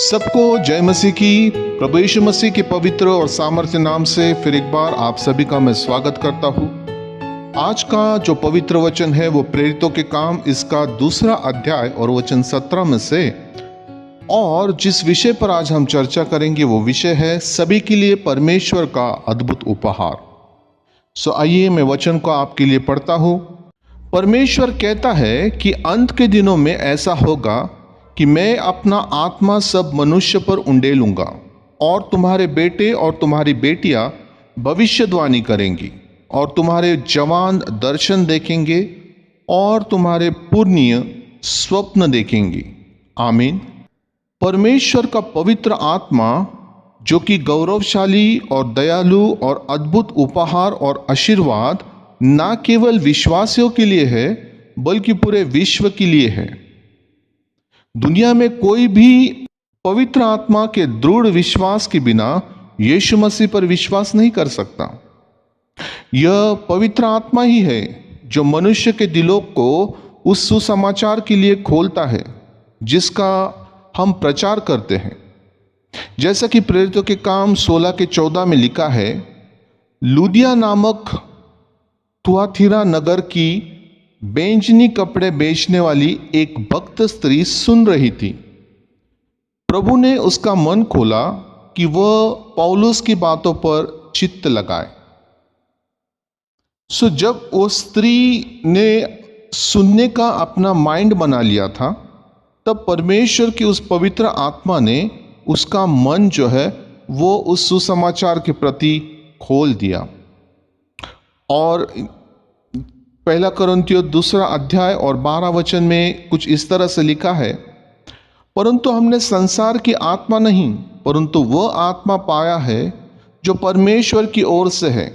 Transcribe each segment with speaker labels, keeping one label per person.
Speaker 1: सबको जय मसीह की। प्रभु यीशु मसीह के पवित्र और सामर्थ्य नाम से फिर एक बार आप सभी का मैं स्वागत करता हूँ। आज का जो पवित्र वचन है वो प्रेरितों के काम इसका 2 अध्याय और वचन 17 में से, और जिस विषय पर आज हम चर्चा करेंगे वो विषय है सभी के लिए परमेश्वर का अद्भुत उपहार। सो आइए मैं वचन को आपके लिए पढ़ता हूँ। परमेश्वर कहता है कि अंत के दिनों में ऐसा होगा कि मैं अपना आत्मा सब मनुष्य पर उंडेलूंगा, और तुम्हारे बेटे और तुम्हारी बेटियां भविष्यवाणी करेंगी, और तुम्हारे जवान दर्शन देखेंगे, और तुम्हारे पुण्य स्वप्न देखेंगे। आमीन। परमेश्वर का पवित्र आत्मा जो कि गौरवशाली और दयालु और अद्भुत उपहार और आशीर्वाद न केवल विश्वासियों के लिए है बल्कि पूरे विश्व के लिए है। दुनिया में कोई भी पवित्र आत्मा के दृढ़ विश्वास के बिना यीशु मसीह पर विश्वास नहीं कर सकता। यह पवित्र आत्मा ही है जो मनुष्य के दिलों को उस सुसमाचार के लिए खोलता है जिसका हम प्रचार करते हैं। जैसा कि प्रेरितों के काम 16:14 में लिखा है, लुदिया नामक थुआतीरा नगर की बैंजनी कपड़े बेचने वाली एक भक्त स्त्री सुन रही थी। प्रभु ने उसका मन खोला कि वह पौलुस की बातों पर चित्त लगाए। सो जब वो स्त्री ने सुनने का अपना माइंड बना लिया था, तब परमेश्वर की उस पवित्र आत्मा ने उसका मन जो है वो उस सुसमाचार के प्रति खोल दिया। और 1 कुरिन्थियों 2 अध्याय और 12 वचन में कुछ इस तरह से लिखा है, परंतु हमने संसार की आत्मा नहीं परंतु वह आत्मा पाया है जो परमेश्वर की ओर से है,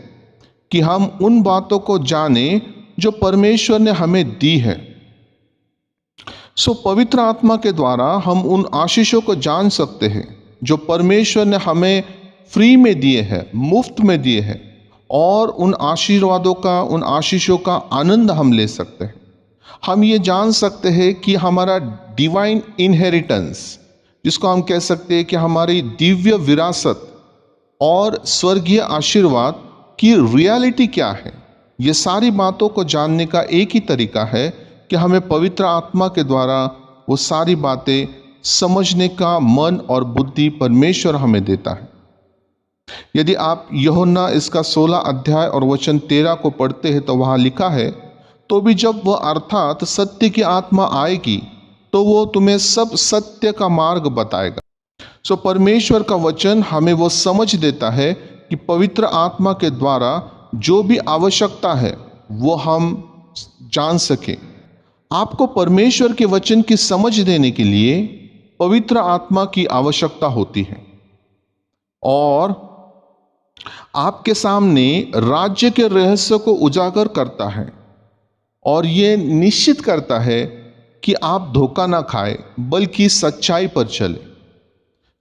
Speaker 1: कि हम उन बातों को जाने जो परमेश्वर ने हमें दी है। सो पवित्र आत्मा के द्वारा हम उन आशीषों को जान सकते हैं जो परमेश्वर ने हमें फ्री में दिए हैं, मुफ्त में दिए हैं, और उन आशीर्वादों का, उन आशीषों का आनंद हम ले सकते हैं। हम ये जान सकते हैं कि हमारा डिवाइन इनहेरिटेंस, जिसको हम कह सकते हैं कि हमारी दिव्य विरासत और स्वर्गीय आशीर्वाद की रियलिटी क्या है, ये सारी बातों को जानने का एक ही तरीका है कि हमें पवित्र आत्मा के द्वारा वो सारी बातें समझने का मन और बुद्धि परमेश्वर हमें देता है। यदि आप यूहन्ना इसका 16 अध्याय और वचन 13 को पढ़ते हैं तो वहां लिखा है, तो भी जब वह अर्थात सत्य की आत्मा आएगी तो वो तुम्हें सब सत्य का मार्ग बताएगा। सो परमेश्वर का वचन हमें वो समझ देता है कि पवित्र आत्मा के द्वारा जो भी आवश्यकता है वो हम जान सकें। आपको परमेश्वर के वचन की समझ देने के लिए पवित्र आत्मा की आवश्यकता होती है, और आपके सामने राज्य के रहस्य को उजागर करता है, और ये निश्चित करता है कि आप धोखा ना खाए बल्कि सच्चाई पर चले।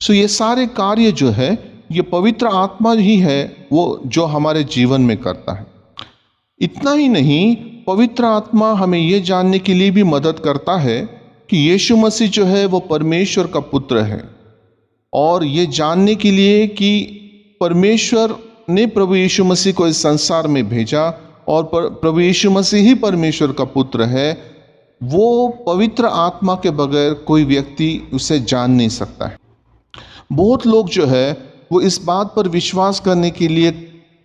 Speaker 1: सो ये सारे कार्य जो है ये पवित्र आत्मा ही है वो जो हमारे जीवन में करता है। इतना ही नहीं, पवित्र आत्मा हमें ये जानने के लिए भी मदद करता है कि यीशु मसीह जो है वो परमेश्वर का पुत्र है, और ये जानने के लिए कि परमेश्वर ने प्रभु यीशु मसीह को इस संसार में भेजा, और प्रभु यीशु मसीह ही परमेश्वर का पुत्र है। वो पवित्र आत्मा के बगैर कोई व्यक्ति उसे जान नहीं सकता है। बहुत लोग जो है वो इस बात पर विश्वास करने के लिए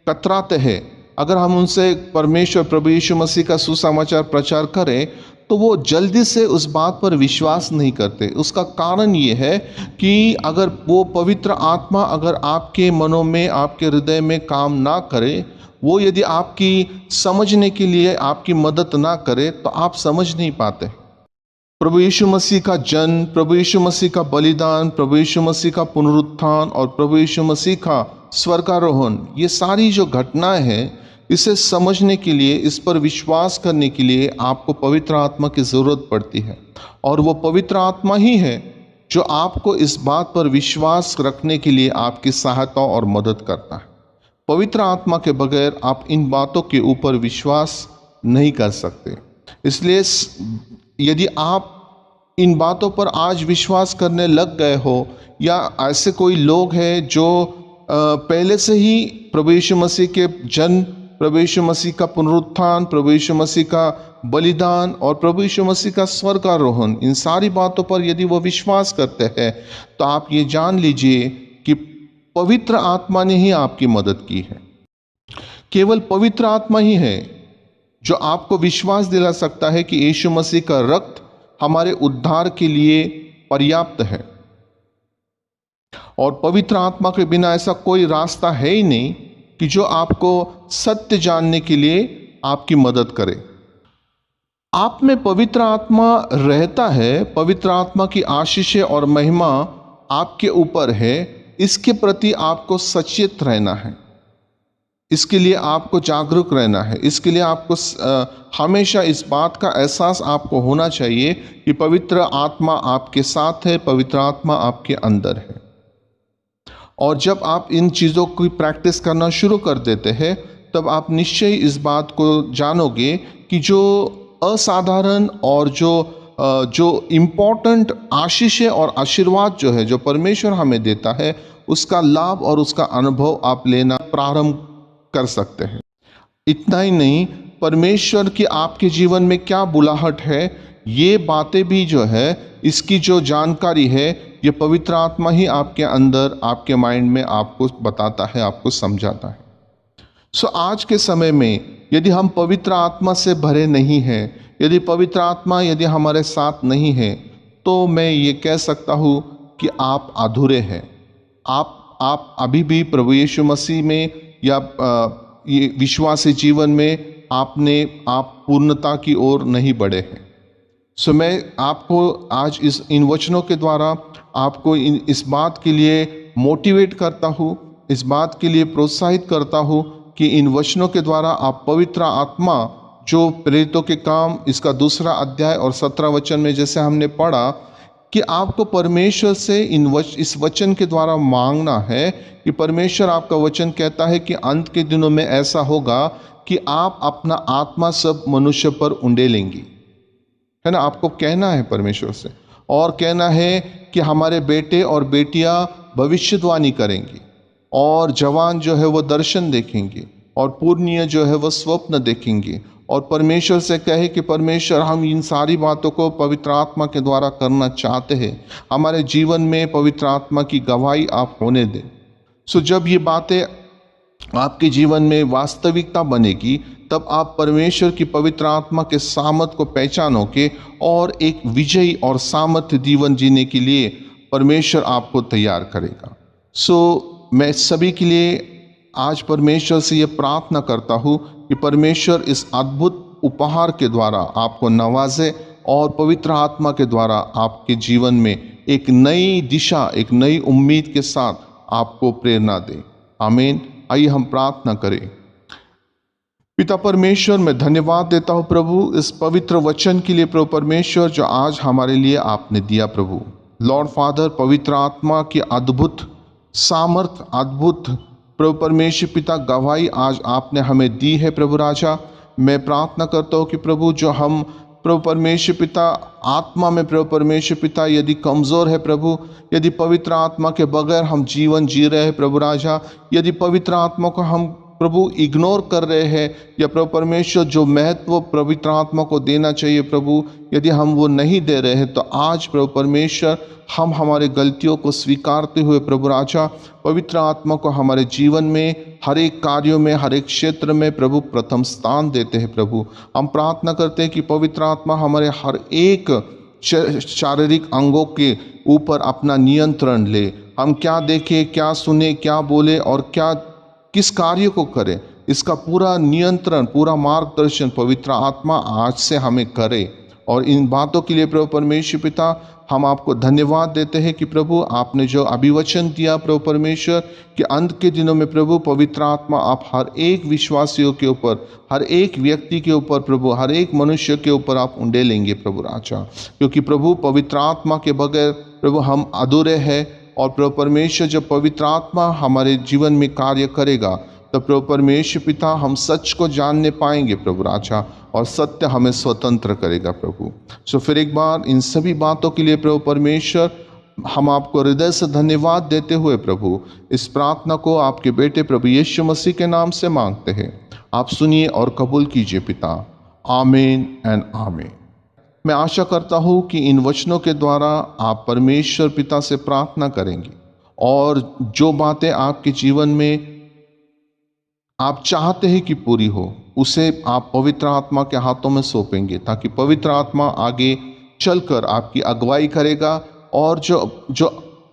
Speaker 1: कतराते हैं। अगर हम उनसे परमेश्वर प्रभु यीशु मसीह का सुसमाचार प्रचार करें तो वो जल्दी से उस बात पर विश्वास नहीं करते। उसका कारण ये है कि अगर वो पवित्र आत्मा अगर आपके मनों में, आपके हृदय में काम ना करे, वो यदि आपकी समझने के लिए आपकी मदद ना करे तो आप समझ नहीं पाते। प्रभु यीशु मसीह का जन्म, प्रभु यीशु मसीह का बलिदान, प्रभु यीशु मसीह का पुनरुत्थान और प्रभु यीशु मसीह का स्वर्गारोहण, ये सारी जो घटनाएं हैं, इसे समझने के लिए, इस पर विश्वास करने के लिए आपको पवित्र आत्मा की ज़रूरत पड़ती है। और वो पवित्र आत्मा ही है जो आपको इस बात पर विश्वास रखने के लिए आपकी सहायता और मदद करता है। पवित्र आत्मा के बगैर आप इन बातों के ऊपर विश्वास नहीं कर सकते। इसलिए यदि आप इन बातों पर आज विश्वास करने लग गए हो, या ऐसे कोई लोग हैं जो पहले से ही प्रभु यीशु मसीह के जन्म, प्रभु यीशु मसीह का पुनरुत्थान, प्रभु यीशु मसीह का बलिदान और प्रभु यीशु मसीह का स्वर्गारोहण, इन सारी बातों पर यदि वो विश्वास करते हैं, तो आप ये जान लीजिए कि पवित्र आत्मा ने ही आपकी मदद की है। केवल पवित्र आत्मा ही है जो आपको विश्वास दिला सकता है कि यीशु मसीह का रक्त हमारे उद्धार के लिए पर्याप्त है, और पवित्र आत्मा के बिना ऐसा कोई रास्ता है ही नहीं कि जो आपको सत्य जानने के लिए आपकी मदद करे। आप में पवित्र आत्मा रहता है, पवित्र आत्मा की आशीषें और महिमा आपके ऊपर है, इसके प्रति आपको सचेत रहना है, इसके लिए आपको जागरूक रहना है, इसके लिए आपको हमेशा इस बात का एहसास आपको होना चाहिए कि पवित्र आत्मा आपके साथ है, पवित्र आत्मा आपके अंदर है। और जब आप इन चीज़ों की प्रैक्टिस करना शुरू कर देते हैं, तब आप निश्चय इस बात को जानोगे कि जो असाधारण और जो इम्पोर्टेंट आशीषें और आशीर्वाद जो है, जो परमेश्वर हमें देता है, उसका लाभ और उसका अनुभव आप लेना प्रारंभ कर सकते हैं। इतना ही नहीं, परमेश्वर की आपके जीवन में क्या बुलाहट है, ये बातें भी जो है, इसकी जो जानकारी है, ये पवित्र आत्मा ही आपके अंदर, आपके माइंड में आपको बताता है, आपको समझाता है। सो आज के समय में यदि हम पवित्र आत्मा से भरे नहीं हैं, यदि पवित्र आत्मा यदि हमारे साथ नहीं है, तो मैं ये कह सकता हूँ कि आप अधूरे हैं। आप अभी भी प्रभु यीशु मसीह में या ये विश्वासी जीवन में आप पूर्णता की ओर नहीं बढ़े हैं। सो मैं आपको आज इन वचनों के द्वारा आपको इस बात के लिए मोटिवेट करता हूँ, इस बात के लिए प्रोत्साहित करता हूँ कि इन वचनों के द्वारा आप पवित्र आत्मा, जो प्रेरितों के काम इसका 2 अध्याय और 17 वचन में जैसे हमने पढ़ा, कि आपको परमेश्वर से इस वचन के द्वारा मांगना है कि परमेश्वर, आपका वचन कहता है कि अंत के दिनों में ऐसा होगा कि आप अपना आत्मा सब मनुष्य पर उंडेलेंगी, है ना। आपको कहना है परमेश्वर से, और कहना है कि हमारे बेटे और बेटियां भविष्यवाणी करेंगी, और जवान जो है वो दर्शन देखेंगे, और पुरनिया जो है वो स्वप्न देखेंगे। और परमेश्वर से कहे कि परमेश्वर, हम इन सारी बातों को पवित्र आत्मा के द्वारा करना चाहते हैं, हमारे जीवन में पवित्र आत्मा की गवाही आप होने दें। सो जब ये बातें आपके जीवन में वास्तविकता बनेगी, तब आप परमेश्वर की पवित्र आत्मा के सामर्थ को पहचानोगे, और एक विजयी और सामर्थ्य जीवन जीने के लिए परमेश्वर आपको तैयार करेगा। सो मैं सभी के लिए आज परमेश्वर से ये प्रार्थना करता हूँ कि परमेश्वर इस अद्भुत उपहार के द्वारा आपको नवाजे, और पवित्र आत्मा के द्वारा आपके जीवन में एक नई दिशा, एक नई उम्मीद के साथ आपको प्रेरणा दे। आमीन। आइए हम प्रार्थना करें। पिता परमेश्वर, मैं धन्यवाद देता हूँ प्रभु इस पवित्र वचन के लिए, प्रभु परमेश्वर, जो आज हमारे लिए आपने दिया प्रभु। लॉर्ड फादर, पवित्र आत्मा की अद्भुत सामर्थ, अद्भुत प्रभु परमेश्वर पिता गवाही आज आपने हमें दी है प्रभु राजा। मैं प्रार्थना करता हूँ कि प्रभु, जो हम प्रभु परमेश्वर पिता आत्मा में प्रभु परमेश्वर पिता यदि कमज़ोर है प्रभु, यदि पवित्र आत्मा के बगैर हम जीवन जी रहे हैं प्रभु राजा, यदि पवित्र आत्मा को हम प्रभु इग्नोर कर रहे हैं, या प्रभु परमेश्वर जो महत्व पवित्र आत्मा को देना चाहिए प्रभु, यदि हम वो नहीं दे रहे हैं, तो आज प्रभु परमेश्वर हम हमारे गलतियों को स्वीकारते हुए प्रभु राजा, पवित्र आत्मा को हमारे जीवन में हर एक कार्यों में, हर एक क्षेत्र में प्रभु प्रथम स्थान देते हैं प्रभु। हम प्रार्थना करते हैं कि पवित्र आत्मा हमारे हर एक शारीरिक अंगों के ऊपर अपना नियंत्रण ले। हम क्या देखें, क्या सुने, क्या बोले और किस कार्य को करें, इसका पूरा नियंत्रण, पूरा मार्गदर्शन पवित्र आत्मा आज से हमें करे। और इन बातों के लिए प्रभु परमेश्वर पिता, हम आपको धन्यवाद देते हैं कि प्रभु, आपने जो अभिवचन दिया प्रभु परमेश्वर, कि अंत के दिनों में प्रभु पवित्र आत्मा आप हर एक विश्वासियों के ऊपर, हर एक व्यक्ति के ऊपर प्रभु, हर एक मनुष्य के ऊपर आप उंडेलेंगे प्रभु राजा। क्योंकि प्रभु पवित्र आत्मा के बगैर प्रभु हम अधूरे हैं, और प्रभु परमेश्वर जब पवित्र आत्मा हमारे जीवन में कार्य करेगा, तो प्रभु परमेश्वर पिता हम सच को जानने पाएंगे प्रभु राजा, और सत्य हमें स्वतंत्र करेगा प्रभु। सो फिर एक बार इन सभी बातों के लिए प्रभु परमेश्वर हम आपको हृदय से धन्यवाद देते हुए प्रभु इस प्रार्थना को आपके बेटे प्रभु यीशु मसीह के नाम से मांगते हैं। आप सुनिए और कबूल कीजिए पिता। आमीन एंड आमीन। मैं आशा करता हूँ कि इन वचनों के द्वारा आप परमेश्वर पिता से प्रार्थना करेंगे और जो बातें आपके जीवन में आप चाहते हैं कि पूरी हो, उसे आप पवित्र आत्मा के हाथों में सौंपेंगे, ताकि पवित्र आत्मा आगे चलकर आपकी अगुवाई करेगा और जो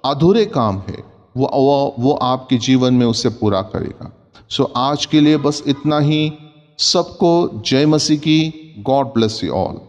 Speaker 1: अधूरे काम है वो आपके जीवन में उसे पूरा करेगा। सो आज के लिए बस इतना ही। सबको जय मसीह की। God bless you all.